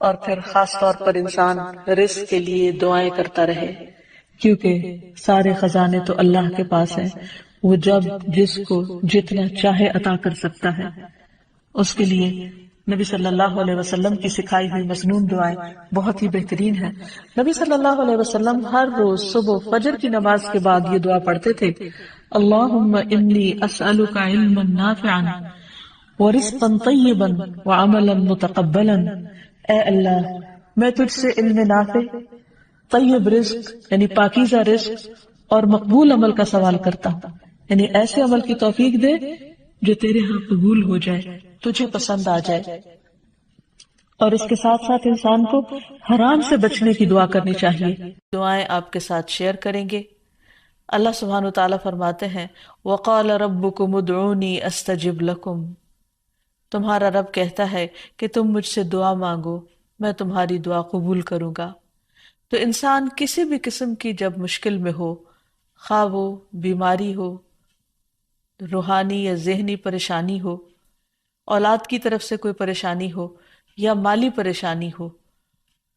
اور پھر خاص طور پر انسان رزق کے لیے دعائیں کرتا رہے، کیونکہ سارے خزانے تو اللہ کے پاس ہیں، وہ جب جس کو جتنا چاہے عطا کر سکتا ہے۔ اس کے لیے نبی صلی اللہ علیہ وسلم کی سکھائی ہوئی مسنون دعائیں بہت ہی بہترین ہیں۔ نبی صلی اللہ علیہ وسلم ہر روز صبح فجر کی نماز کے بعد یہ دعا پڑھتے تھے، اللہم انی اسألک علما نافعا ورزقا طیبا وعملا متقبلا۔ اے اللہ، میں تجھ سے علم نافع، طیب رزق یعنی پاکیزہ رزق اور مقبول عمل کا سوال کرتا ہوں، یعنی ایسے عمل کی توفیق دے جو تیرے ہاں قبول ہو جائے، تجھے پسند آ جائے۔ اور اس کے ساتھ ساتھ انسان کو حرام سے بچنے کی دعا کرنی چاہیے۔ دعائیں آپ کے ساتھ شیئر کریں گے۔ اللہ سبحانہ و تعالیٰ فرماتے ہیں وَقَالَ رَبُّكُمُ ادْعُونِي أَسْتَجِبْ لَكُمْ، تمہارا رب کہتا ہے کہ تم مجھ سے دعا مانگو، میں تمہاری دعا قبول کروں گا۔ تو انسان کسی بھی قسم کی جب مشکل میں ہو، خواہ وہ بیماری ہو، روحانی یا ذہنی پریشانی ہو، اولاد کی طرف سے کوئی پریشانی ہو یا مالی پریشانی ہو،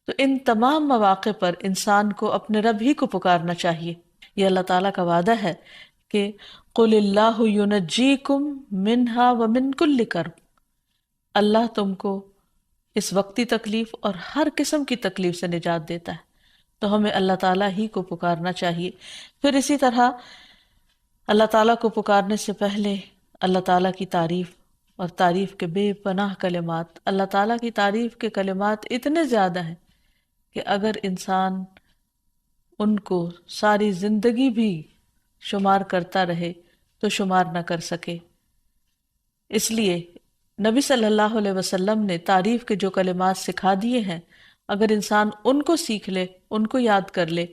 تو ان تمام مواقع پر انسان کو اپنے رب ہی کو پکارنا چاہیے۔ یہ اللہ تعالیٰ کا وعدہ ہے کہ قُلِ اللَّهُ يُنَجِّيكُم مِّنْهَا وَمِن كُلِّ كَرْبٍ، اللہ تم کو اس وقتی تکلیف اور ہر قسم کی تکلیف سے نجات دیتا ہے، تو ہمیں اللہ تعالیٰ ہی کو پکارنا چاہیے۔ پھر اسی طرح اللہ تعالیٰ کو پکارنے سے پہلے اللہ تعالیٰ کی تعریف اور تعریف کے بے پناہ کلمات، اللہ تعالیٰ کی تعریف کے کلمات اتنے زیادہ ہیں کہ اگر انسان ان کو ساری زندگی بھی شمار کرتا رہے تو شمار نہ کر سکے۔ اس لیے نبی صلی اللہ علیہ وسلم نے تعریف کے جو کلمات سکھا دیے ہیں، اگر انسان ان کو سیکھ لے، ان کو یاد کر لے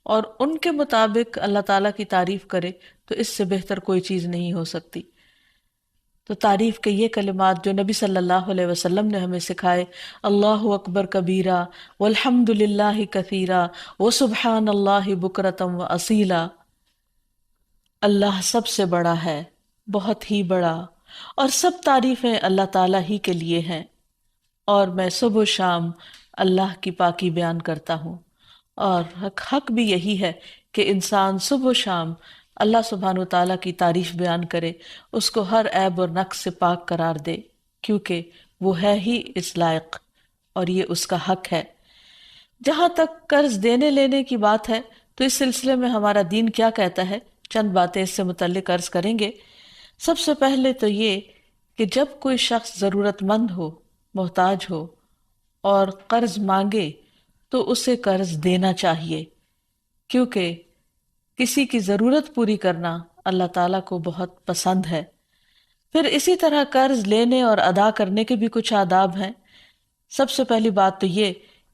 اور ان کے مطابق اللہ تعالیٰ کی تعریف کرے تو اس سے بہتر کوئی چیز نہیں ہو سکتی۔ تو تعریف کے یہ کلمات جو نبی صلی اللہ علیہ وسلم نے ہمیں سکھائے، اللہ اکبر کبیرہ والحمد للہ کثیرہ وسبحان اللہ بکرۃ واصیلا، اللہ سب سے بڑا ہے، بہت ہی بڑا، اور سب تعریفیں اللہ تعالیٰ ہی کے لیے ہیں، اور میں صبح و شام اللہ کی پاکی بیان کرتا ہوں۔ اور حق بھی یہی ہے کہ انسان صبح و شام اللہ سبحانہ وتعالیٰ کی تعریف بیان کرے، اس کو ہر عیب اور نقص سے پاک قرار دے، کیونکہ وہ ہے ہی اس لائق اور یہ اس کا حق ہے۔ جہاں تک قرض دینے لینے کی بات ہے تو اس سلسلے میں ہمارا دین کیا کہتا ہے، چند باتیں اس سے متعلق عرض کریں گے۔ سب سے پہلے تو یہ کہ جب کوئی شخص ضرورت مند ہو، محتاج ہو اور قرض مانگے تو اسے قرض دینا چاہیے، کیونکہ کسی کی ضرورت پوری کرنا اللہ تعالیٰ کو بہت پسند ہے۔ پھر اسی طرح قرض لینے اور ادا کرنے کے بھی کچھ آداب ہیں۔ سب سے پہلی بات تو یہ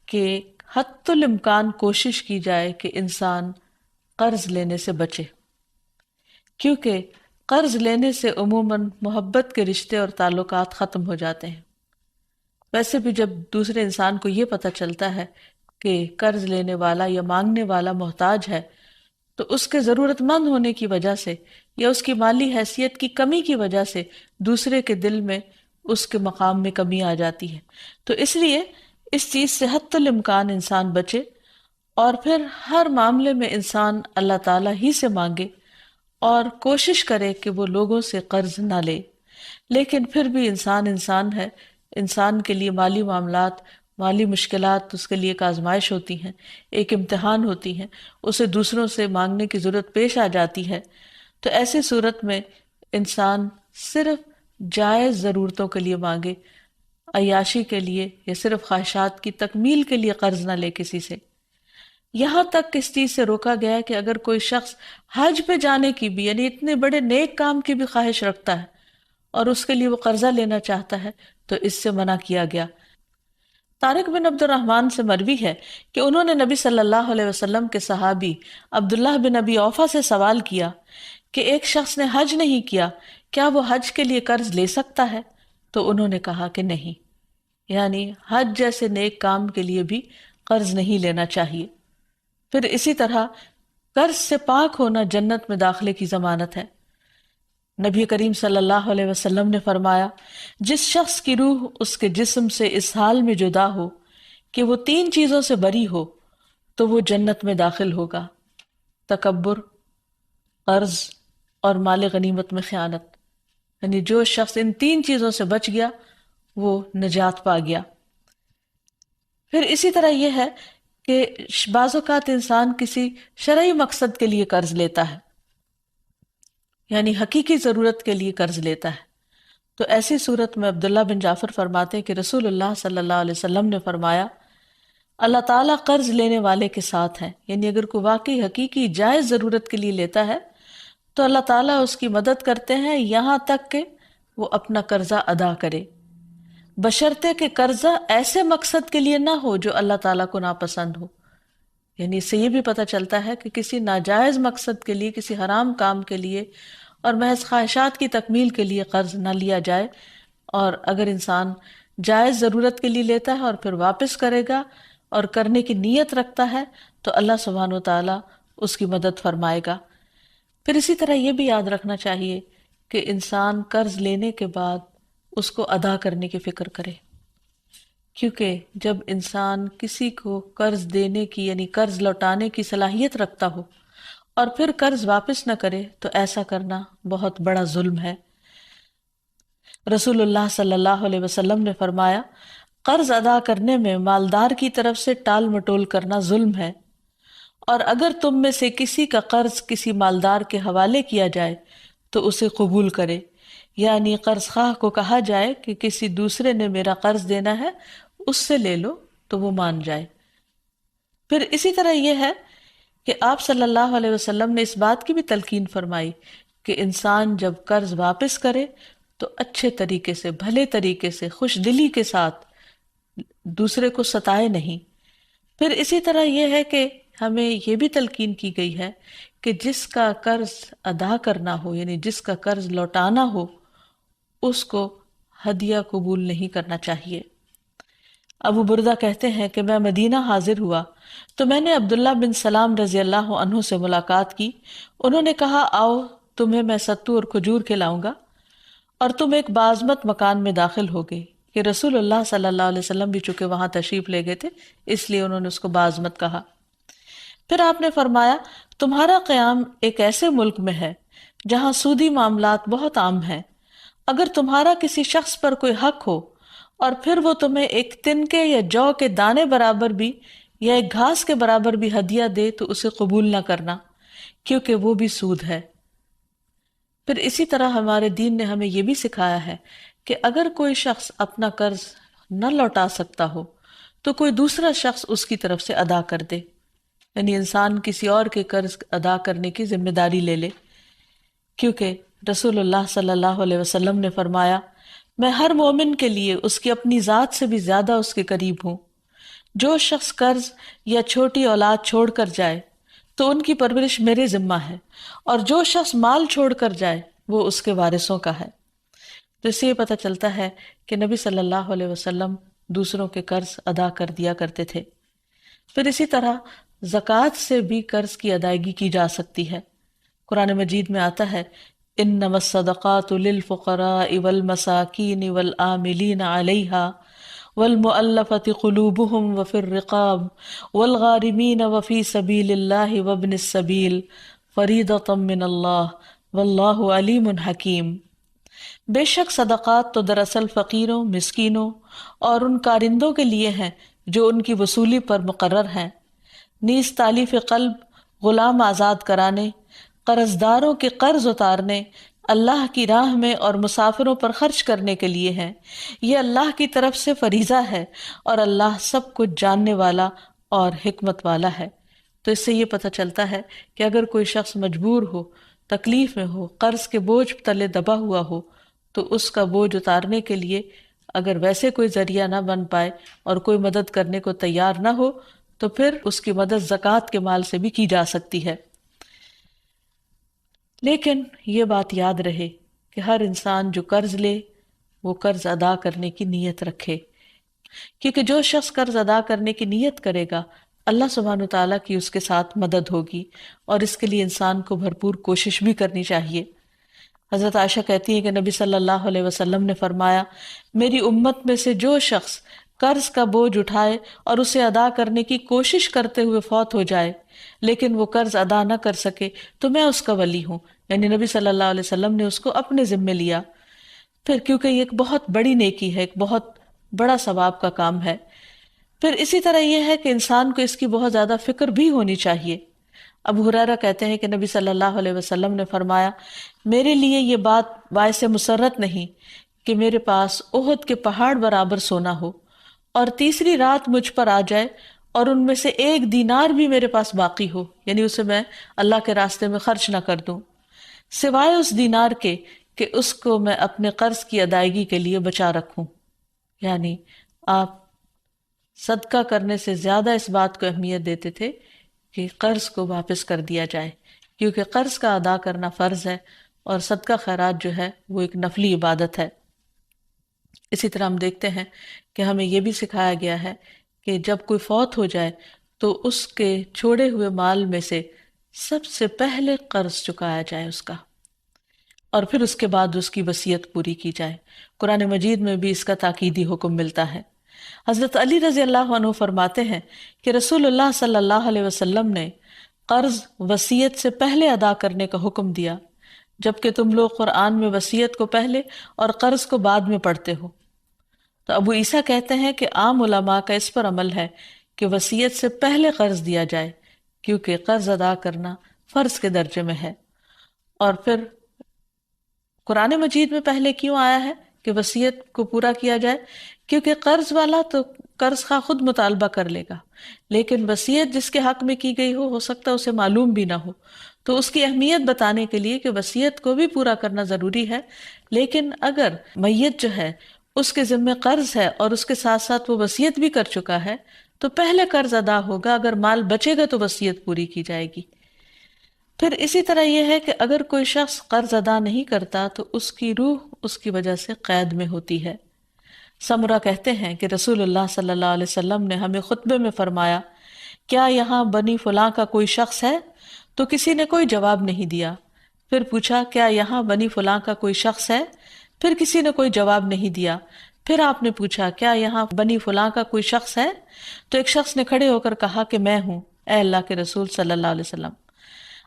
کہ حتی الامکان کوشش کی جائے کہ انسان قرض لینے سے بچے، کیونکہ قرض لینے سے عموماً محبت کے رشتے اور تعلقات ختم ہو جاتے ہیں۔ ویسے بھی جب دوسرے انسان کو یہ پتہ چلتا ہے کہ قرض لینے والا یا مانگنے والا محتاج ہے تو اس کے ضرورت مند ہونے کی وجہ سے یا اس کی مالی حیثیت کی کمی کی وجہ سے دوسرے کے دل میں اس کے مقام میں کمی آ جاتی ہے۔ تو اس لیے اس چیز سے حتی الامکان انسان بچے، اور پھر ہر معاملے میں انسان اللہ تعالیٰ ہی سے مانگے اور کوشش کرے کہ وہ لوگوں سے قرض نہ لے۔ لیکن پھر بھی انسان ہے، انسان کے لیے مالی معاملات، مالی مشکلات اس کے لیے ایک آزمائش ہوتی ہیں، ایک امتحان ہوتی ہیں، اسے دوسروں سے مانگنے کی ضرورت پیش آ جاتی ہے۔ تو ایسی صورت میں انسان صرف جائز ضرورتوں کے لیے مانگے، عیاشی کے لیے یا صرف خواہشات کی تکمیل کے لیے قرض نہ لے کسی سے۔ یہاں تک اس چیز سے روکا گیا ہے کہ اگر کوئی شخص حج پہ جانے کی بھی، یعنی اتنے بڑے نیک کام کی بھی خواہش رکھتا ہے اور اس کے لیے وہ قرضہ لینا چاہتا ہے تو اس سے منع کیا گیا۔ طارق بن عبد الرحمن سے مروی ہے کہ انہوں نے نبی صلی اللہ علیہ وسلم کے صحابی عبداللہ بن ابی اوفا سے سوال کیا کہ ایک شخص نے حج نہیں کیا، کیا وہ حج کے لیے قرض لے سکتا ہے؟ تو انہوں نے کہا کہ نہیں، یعنی حج جیسے نیک کام کے لیے بھی قرض نہیں لینا چاہیے۔ پھر اسی طرح قرض سے پاک ہونا جنت میں داخلے کی ضمانت ہے۔ نبی کریم صلی اللہ علیہ وسلم نے فرمایا، جس شخص کی روح اس کے جسم سے اس حال میں جدا ہو کہ وہ 3 چیزوں سے بری ہو تو وہ جنت میں داخل ہوگا: تکبر، قرض اور مال غنیمت میں خیانت۔ یعنی جو شخص ان 3 چیزوں سے بچ گیا وہ نجات پا گیا۔ پھر اسی طرح یہ ہے کہ بعض اوقات انسان کسی شرعی مقصد کے لیے قرض لیتا ہے، یعنی حقیقی ضرورت کے لیے قرض لیتا ہے، تو ایسی صورت میں عبداللہ بن جعفر فرماتے ہیں کہ رسول اللہ صلی اللہ علیہ وسلم نے فرمایا اللہ تعالیٰ قرض لینے والے کے ساتھ ہے، یعنی اگر کوئی واقعی حقیقی جائز ضرورت کے لیے لیتا ہے تو اللہ تعالیٰ اس کی مدد کرتے ہیں یہاں تک کہ وہ اپنا قرضہ ادا کرے، بشرطے کہ قرضہ ایسے مقصد کے لیے نہ ہو جو اللہ تعالیٰ کو ناپسند ہو۔ یعنی اس سے یہ بھی پتہ چلتا ہے کہ کسی ناجائز مقصد کے لیے، کسی حرام کام کے لیے اور محض خواہشات کی تکمیل کے لیے قرض نہ لیا جائے، اور اگر انسان جائز ضرورت کے لیے لیتا ہے اور پھر واپس کرے گا اور کرنے کی نیت رکھتا ہے تو اللہ سبحانہ و تعالیٰ اس کی مدد فرمائے گا۔ پھر اسی طرح یہ بھی یاد رکھنا چاہیے کہ انسان قرض لینے کے بعد اس کو ادا کرنے کی فکر کرے، کیونکہ جب انسان کسی کو قرض دینے کی یعنی قرض لوٹانے کی صلاحیت رکھتا ہو اور پھر قرض واپس نہ کرے تو ایسا کرنا بہت بڑا ظلم ہے۔ رسول اللہ صلی اللہ علیہ وسلم نے فرمایا قرض ادا کرنے میں مالدار کی طرف سے ٹال مٹول کرنا ظلم ہے، اور اگر تم میں سے کسی کا قرض کسی مالدار کے حوالے کیا جائے تو اسے قبول کرے، یعنی قرض خواہ کو کہا جائے کہ کسی دوسرے نے میرا قرض دینا ہے اس سے لے لو تو وہ مان جائے۔ پھر اسی طرح یہ ہے کہ آپ صلی اللہ علیہ وسلم نے اس بات کی بھی تلقین فرمائی کہ انسان جب قرض واپس کرے تو اچھے طریقے سے، بھلے طریقے سے، خوش دلی کے ساتھ دوسرے کو ستائے نہیں۔ پھر اسی طرح یہ ہے کہ ہمیں یہ بھی تلقین کی گئی ہے کہ جس کا قرض ادا کرنا ہو یعنی جس کا قرض لوٹانا ہو اس کو ہدیہ قبول نہیں کرنا چاہیے۔ ابو بردہ کہتے ہیں کہ میں مدینہ حاضر ہوا تو میں نے عبداللہ بن سلام رضی اللہ عنہ سے ملاقات کی۔ انہوں نے کہا آؤ تمہیں میں ستو اور کھجور کھلاؤں گا، اور تم ایک بازمت مکان میں داخل ہو گئے، کہ رسول اللہ صلی اللہ علیہ وسلم بھی چونکہ وہاں تشریف لے گئے تھے اس لیے انہوں نے اس کو بازمت کہا۔ پھر آپ نے فرمایا تمہارا قیام ایک ایسے ملک میں ہے جہاں سودی معاملات بہت عام ہیں، اگر تمہارا کسی شخص پر کوئی حق ہو اور پھر وہ تمہیں ایک تنکے یا جو کے دانے برابر بھی یا ایک گھاس کے برابر بھی ہدیہ دے تو اسے قبول نہ کرنا، کیونکہ وہ بھی سود ہے۔ پھر اسی طرح ہمارے دین نے ہمیں یہ بھی سکھایا ہے کہ اگر کوئی شخص اپنا قرض نہ لوٹا سکتا ہو تو کوئی دوسرا شخص اس کی طرف سے ادا کر دے، یعنی انسان کسی اور کے قرض ادا کرنے کی ذمہ داری لے لے، کیونکہ رسول اللہ صلی اللہ علیہ وسلم نے فرمایا میں ہر مومن کے لیے اس کی اپنی ذات سے بھی زیادہ اس کے قریب ہوں۔ جو شخص قرض یا چھوٹی اولاد چھوڑ کر جائے تو ان کی پرورش میرے ذمہ ہے، اور جو شخص مال چھوڑ کر جائے وہ اس کے وارثوں کا ہے۔ تو اس سے یہ پتہ چلتا ہے کہ نبی صلی اللہ علیہ وسلم دوسروں کے قرض ادا کر دیا کرتے تھے۔ پھر اسی طرح زکوٰۃ سے بھی قرض کی ادائیگی کی جا سکتی ہے۔ قرآن مجید میں آتا ہے انما الصدقات للفقراء والمساکین والعاملین علیہا والمؤلفۃ قلوبہم وفی الرقاب والغارمین وفی سبیل اللہ وابن السبیل فریضۃ من اللہ واللہ علیم حکیم۔ بے شک صدقات تو دراصل فقیروں، مسکینوں اور ان کارندوں کے لیے ہیں جو ان کی وصولی پر مقرر ہیں، نیز تالیف قلب، غلام آزاد کرانے، قرض داروں کے قرض اتارنے، اللہ کی راہ میں اور مسافروں پر خرچ کرنے کے لیے ہیں۔ یہ اللہ کی طرف سے فریضہ ہے اور اللہ سب کچھ جاننے والا اور حکمت والا ہے۔ تو اس سے یہ پتہ چلتا ہے کہ اگر کوئی شخص مجبور ہو، تکلیف میں ہو، قرض کے بوجھ تلے دبا ہوا ہو تو اس کا بوجھ اتارنے کے لیے اگر ویسے کوئی ذریعہ نہ بن پائے اور کوئی مدد کرنے کو تیار نہ ہو تو پھر اس کی مدد زکوٰۃ کے مال سے بھی کی جا سکتی ہے۔ لیکن یہ بات یاد رہے کہ ہر انسان جو قرض لے وہ قرض ادا کرنے کی نیت رکھے، کیونکہ جو شخص قرض ادا کرنے کی نیت کرے گا اللہ سبحانہ وتعالیٰ کی اس کے ساتھ مدد ہوگی، اور اس کے لیے انسان کو بھرپور کوشش بھی کرنی چاہیے۔ حضرت عائشہ کہتی ہیں کہ نبی صلی اللہ علیہ وسلم نے فرمایا میری امت میں سے جو شخص قرض کا بوجھ اٹھائے اور اسے ادا کرنے کی کوشش کرتے ہوئے فوت ہو جائے لیکن وہ قرض ادا نہ کر سکے تو میں اس کا ولی ہوں، یعنی نبی صلی اللہ علیہ وسلم نے اس کو اپنے ذمے لیا۔ پھر کیونکہ یہ ایک بہت بڑی نیکی ہے، ایک بہت بڑا ثواب کا کام ہے، پھر اسی طرح یہ ہے کہ انسان کو اس کی بہت زیادہ فکر بھی ہونی چاہیے۔ ابو ہریرہ کہتے ہیں کہ نبی صلی اللہ علیہ وسلم نے فرمایا، میرے لیے یہ بات باعث مسرت نہیں کہ میرے پاس احد کے پہاڑ برابر سونا ہو اور تیسری رات مجھ پر آ جائے اور ان میں سے 1 دینار بھی میرے پاس باقی ہو، یعنی اسے میں اللہ کے راستے میں خرچ نہ کر دوں، سوائے اس دینار کے کہ اس کو میں اپنے قرض کی ادائیگی کے لیے بچا رکھوں۔ یعنی آپ صدقہ کرنے سے زیادہ اس بات کو اہمیت دیتے تھے کہ قرض کو واپس کر دیا جائے، کیونکہ قرض کا ادا کرنا فرض ہے اور صدقہ خیرات جو ہے وہ ایک نفلی عبادت ہے۔ اسی طرح ہم دیکھتے ہیں کہ ہمیں یہ بھی سکھایا گیا ہے کہ جب کوئی فوت ہو جائے تو اس کے چھوڑے ہوئے مال میں سے سب سے پہلے قرض چکایا جائے اس کا، اور پھر اس کے بعد اس کی وصیت پوری کی جائے۔ قرآن مجید میں بھی اس کا تاکیدی حکم ملتا ہے۔ حضرت علی رضی اللہ عنہ فرماتے ہیں کہ رسول اللہ صلی اللہ علیہ وسلم نے قرض وصیت سے پہلے ادا کرنے کا حکم دیا، جبکہ تم لوگ قرآن میں وصیت کو پہلے اور قرض کو بعد میں پڑھتے ہو۔ تو ابو عیسیٰ کہتے ہیں کہ عام علماء کا اس پر عمل ہے کہ وصیت سے پہلے قرض دیا جائے، کیونکہ قرض ادا کرنا فرض کے درجے میں ہے۔ اور پھر قرآن مجید میں پہلے کیوں آیا ہے کہ وصیت کو پورا کیا جائے؟ کیونکہ قرض والا تو قرض خواہ خود مطالبہ کر لے گا، لیکن وصیت جس کے حق میں کی گئی ہو سکتا ہے اسے معلوم بھی نہ ہو، تو اس کی اہمیت بتانے کے لیے کہ وصیت کو بھی پورا کرنا ضروری ہے۔ لیکن اگر میت جو ہے اس کے ذمہ قرض ہے اور اس کے ساتھ ساتھ وہ وصیت بھی کر چکا ہے تو پہلے قرض ادا ہوگا، اگر مال بچے گا تو وصیت پوری کی جائے گی۔ پھر اسی طرح یہ ہے کہ اگر کوئی شخص قرض ادا نہیں کرتا تو اس کی روح اس کی وجہ سے قید میں ہوتی ہے۔ سمرہ کہتے ہیں کہ رسول اللہ صلی اللہ علیہ وسلم نے ہمیں خطبے میں فرمایا، کیا یہاں بنی فلاں کا کوئی شخص ہے؟ تو کسی نے کوئی جواب نہیں دیا۔ پھر پوچھا، کیا یہاں بنی فلاں کا کوئی شخص ہے؟ پھر کسی نے کوئی جواب نہیں دیا۔ پھر آپ نے پوچھا، کیا یہاں بنی فلاں کا کوئی شخص ہے؟ تو ایک شخص نے کھڑے ہو کر کہا کہ میں ہوں، اے اللہ کے رسول صلی اللہ علیہ وسلم۔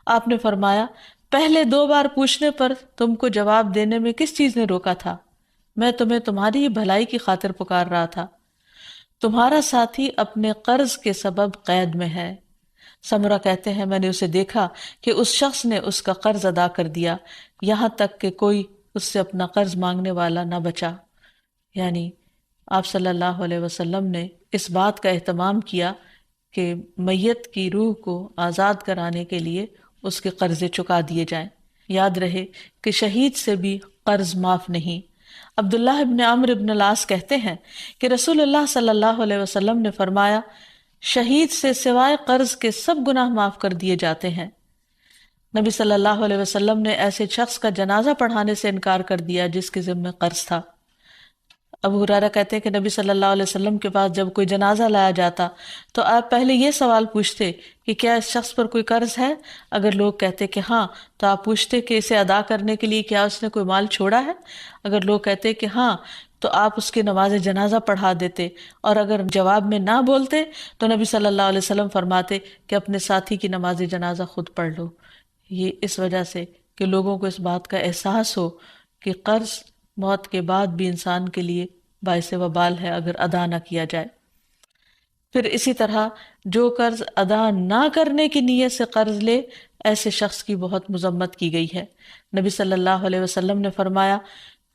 آپ نے فرمایا، پہلے 2 بار پوچھنے پر تم کو جواب دینے میں کس چیز نے روکا تھا؟ میں تمہیں تمہاری ہی بھلائی کی خاطر پکار رہا تھا۔ تمہارا ساتھی اپنے قرض کے سبب قید میں ہے۔ سمرہ کہتے ہیں، میں نے اسے دیکھا کہ اس شخص نے اس کا قرض ادا کر دیا، یہاں تک کہ کوئی اس سے اپنا قرض مانگنے والا نہ بچا۔ یعنی آپ صلی اللہ علیہ وسلم نے اس بات کا اہتمام کیا کہ میت کی روح کو آزاد کرانے کے لیے اس کے قرضے چکا دیے جائیں۔ یاد رہے کہ شہید سے بھی قرض معاف نہیں۔ عبداللہ ابن عمرو ابن العاص کہتے ہیں کہ رسول اللہ صلی اللہ علیہ وسلم نے فرمایا، شہید سے سوائے قرض کے سب گناہ معاف کر دیے جاتے ہیں۔ نبی صلی اللہ علیہ وسلم نے ایسے شخص کا جنازہ پڑھانے سے انکار کر دیا جس کے ذمہ قرض تھا۔ ابو ہریرہ کہتے ہیں کہ نبی صلی اللہ علیہ وسلم کے پاس جب کوئی جنازہ لایا جاتا تو آپ پہلے یہ سوال پوچھتے کہ کیا اس شخص پر کوئی قرض ہے؟ اگر لوگ کہتے کہ ہاں تو آپ پوچھتے کہ اسے ادا کرنے کے لیے کیا اس نے کوئی مال چھوڑا ہے؟ اگر لوگ کہتے کہ ہاں تو آپ اس کی نماز جنازہ پڑھا دیتے، اور اگر جواب میں نہ بولتے تو نبی صلی اللہ علیہ وسلم فرماتے کہ اپنے ساتھی کی نماز جنازہ خود پڑھ لو۔ یہ اس وجہ سے کہ لوگوں کو اس بات کا احساس ہو کہ قرض موت کے بعد بھی انسان کے لیے باعث وبال ہے اگر ادا نہ کیا جائے۔ پھر اسی طرح جو قرض ادا نہ کرنے کی نیت سے قرض لے، ایسے شخص کی بہت مذمت کی گئی ہے۔ نبی صلی اللہ علیہ وسلم نے فرمایا،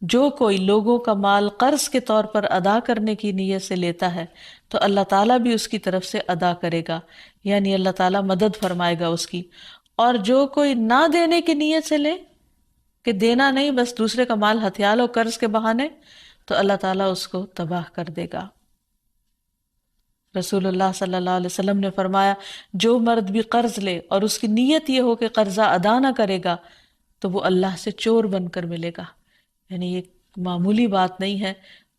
جو کوئی لوگوں کا مال قرض کے طور پر ادا کرنے کی نیت سے لیتا ہے تو اللہ تعالیٰ بھی اس کی طرف سے ادا کرے گا، یعنی اللہ تعالیٰ مدد فرمائے گا اس کی۔ اور جو کوئی نہ دینے کی نیت سے لے کہ دینا نہیں، بس دوسرے کا مال ہتھیا لو قرض کے بہانے، تو اللہ تعالیٰ اس کو تباہ کر دے گا۔ رسول اللہ صلی اللہ علیہ وسلم نے فرمایا، جو مرد بھی قرض لے اور اس کی نیت یہ ہو کہ قرضہ ادا نہ کرے گا تو وہ اللہ سے چور بن کر ملے گا۔ یعنی یہ معمولی بات نہیں ہے،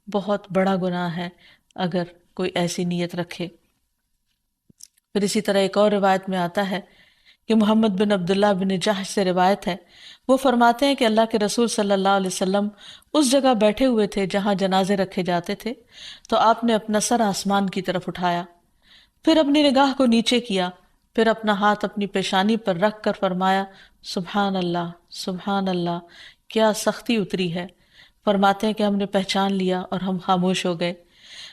بہت بڑا گناہ ہے اگر کوئی ایسی نیت رکھے۔ پھر اسی طرح ایک اور روایت میں آتا ہے کہ محمد بن عبداللہ بن جحش سے روایت ہے، وہ فرماتے ہیں کہ اللہ کے رسول صلی اللہ علیہ وسلم اس جگہ بیٹھے ہوئے تھے جہاں جنازے رکھے جاتے تھے، تو آپ نے اپنا سر آسمان کی طرف اٹھایا، پھر اپنی نگاہ کو نیچے کیا، پھر اپنا ہاتھ اپنی پیشانی پر رکھ کر فرمایا سبحان اللہ سبحان اللہ، کیا سختی اتری ہے۔ فرماتے ہیں کہ ہم نے پہچان لیا اور ہم خاموش ہو گئے۔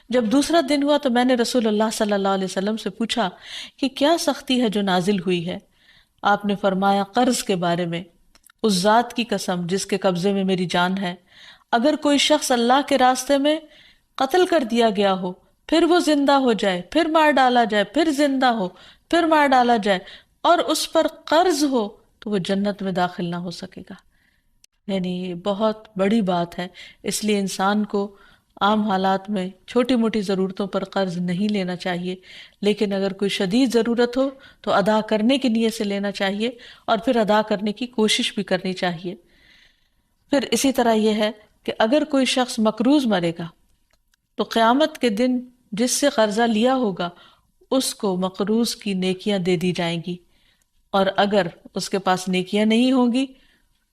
جب دوسرا دن ہوا تو میں نے رسول اللہ صلی اللہ علیہ وسلم سے پوچھا کہ کیا سختی ہے جو نازل ہوئی ہے؟ آپ نے فرمایا قرض کے بارے میں، اس ذات کی قسم جس کے قبضے میں میری جان ہے، اگر کوئی شخص اللہ کے راستے میں قتل کر دیا گیا ہو، پھر وہ زندہ ہو جائے، پھر مار ڈالا جائے، پھر زندہ ہو، پھر مار ڈالا جائے، اور اس پر قرض ہو، تو وہ جنت میں داخل نہ ہو سکے گا۔ یعنی یہ بہت بڑی بات ہے، اس لیے انسان کو عام حالات میں چھوٹی موٹی ضرورتوں پر قرض نہیں لینا چاہیے، لیکن اگر کوئی شدید ضرورت ہو تو ادا کرنے کی نیت سے لینا چاہیے اور پھر ادا کرنے کی کوشش بھی کرنی چاہیے۔ پھر اسی طرح یہ ہے کہ اگر کوئی شخص مقروض مرے گا تو قیامت کے دن جس سے قرضہ لیا ہوگا اس کو مقروض کی نیکیاں دے دی جائیں گی، اور اگر اس کے پاس نیکیاں نہیں ہوں گی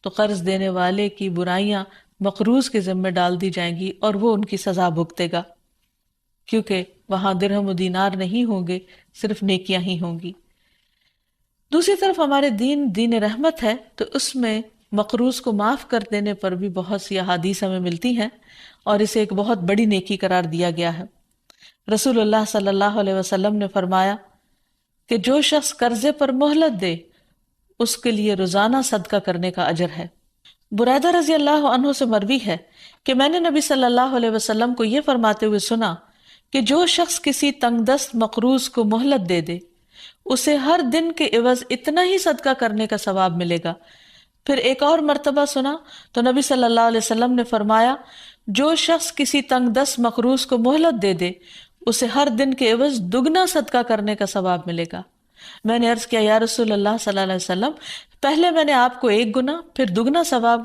تو قرض دینے والے کی برائیاں مقروض کے ذمہ ڈال دی جائیں گی اور وہ ان کی سزا بھگتے گا، کیونکہ وہاں درہم و دینار نہیں ہوں گے، صرف نیکیاں ہی ہوں گی۔ دوسری طرف ہمارے دین رحمت ہے، تو اس میں مقروض کو معاف کر دینے پر بھی بہت سی احادیث ہمیں ملتی ہیں اور اسے ایک بہت بڑی نیکی قرار دیا گیا ہے۔ رسول اللہ صلی اللہ علیہ وسلم نے فرمایا کہ جو شخص قرضے پر مہلت دے اس کے لیے روزانہ صدقہ کرنے کا اجر ہے۔ بریدہ رضی اللہ عنہ سے مروی ہے کہ میں نے نبی صلی اللہ علیہ وسلم کو یہ فرماتے ہوئے سنا کہ جو شخص کسی تنگ دست مقروض کو مہلت دے دے اسے ہر دن کے عوض اتنا ہی صدقہ کرنے کا ثواب ملے گا۔ پھر ایک اور مرتبہ سنا تو نبی صلی اللہ علیہ وسلم نے فرمایا جو شخص کسی تنگ دست مقروض کو مہلت دے دے اسے ہر دن کے عوض دگنا صدقہ کرنے کا ثواب ملے گا۔ میں نے عرض کیا یا رسول اللہ صلی اللہ علیہ وسلم، پہلے میں نے آپ کو ایک گنا پھر دگنا ثواب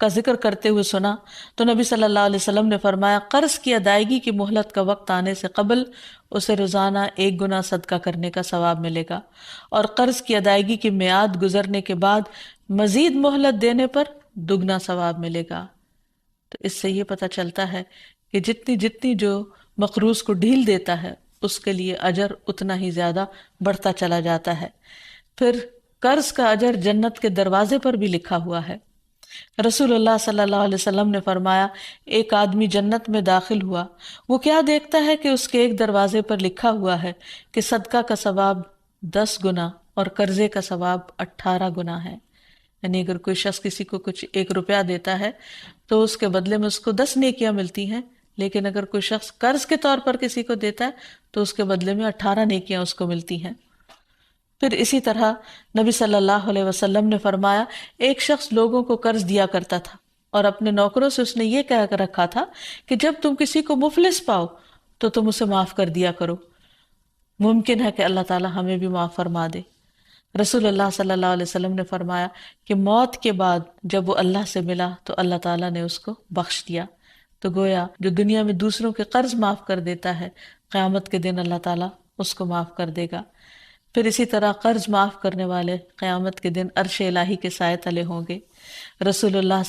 کا ذکر کرتے ہوئے سنا تو نبی صلی اللہ علیہ وسلم نے فرمایا قرض کی ادائیگی کی مہلت کا وقت آنے سے قبل اسے روزانہ ایک گنا صدقہ کرنے کا ثواب ملے گا، اور قرض کی ادائیگی کی میعاد گزرنے کے بعد مزید مہلت دینے پر دگنا ثواب ملے گا۔ تو اس سے یہ پتہ چلتا ہے کہ جتنی جو مقروض کو ڈھیل دیتا ہے اس کے لیے اجر اتنا ہی زیادہ بڑھتا چلا جاتا ہے۔ پھر قرض کا اجر جنت کے دروازے پر بھی لکھا ہوا ہے۔ رسول اللہ صلی اللہ علیہ وسلم نے فرمایا ایک آدمی جنت میں داخل ہوا، وہ کیا دیکھتا ہے کہ اس کے ایک دروازے پر لکھا ہوا ہے کہ صدقہ کا ثواب 10 گنا اور قرضے کا ثواب 18 گنا ہے۔ یعنی اگر کوئی شخص کسی کو کچھ 1 روپیہ دیتا ہے تو اس کے بدلے میں اس کو 10 نیکیاں ملتی ہیں، لیکن اگر کوئی شخص قرض کے طور پر کسی کو دیتا ہے تو اس کے بدلے میں 18 نیکیاں اس کو ملتی ہیں۔ پھر اسی طرح نبی صلی اللہ علیہ وسلم نے فرمایا ایک شخص لوگوں کو قرض دیا کرتا تھا اور اپنے نوکروں سے اس نے یہ کہہ کر رکھا تھا کہ جب تم کسی کو مفلس پاؤ تو تم اسے معاف کر دیا کرو، ممکن ہے کہ اللہ تعالی ہمیں بھی معاف فرما دے۔ رسول اللہ صلی اللہ علیہ وسلم نے فرمایا کہ موت کے بعد جب وہ اللہ سے ملا تو اللہ تعالیٰ نے اس کو بخش دیا۔ تو گویا جو دنیا میں دوسروں کے قرض معاف کر دیتا ہے قیامت کے دن اللہ تعالیٰ اس کو معاف کر دے گا۔ پھر اسی طرح قرض معاف کرنے والے قیامت کے دن عرش الہی کے سائے تلے ہوں گے۔ رسول اللہ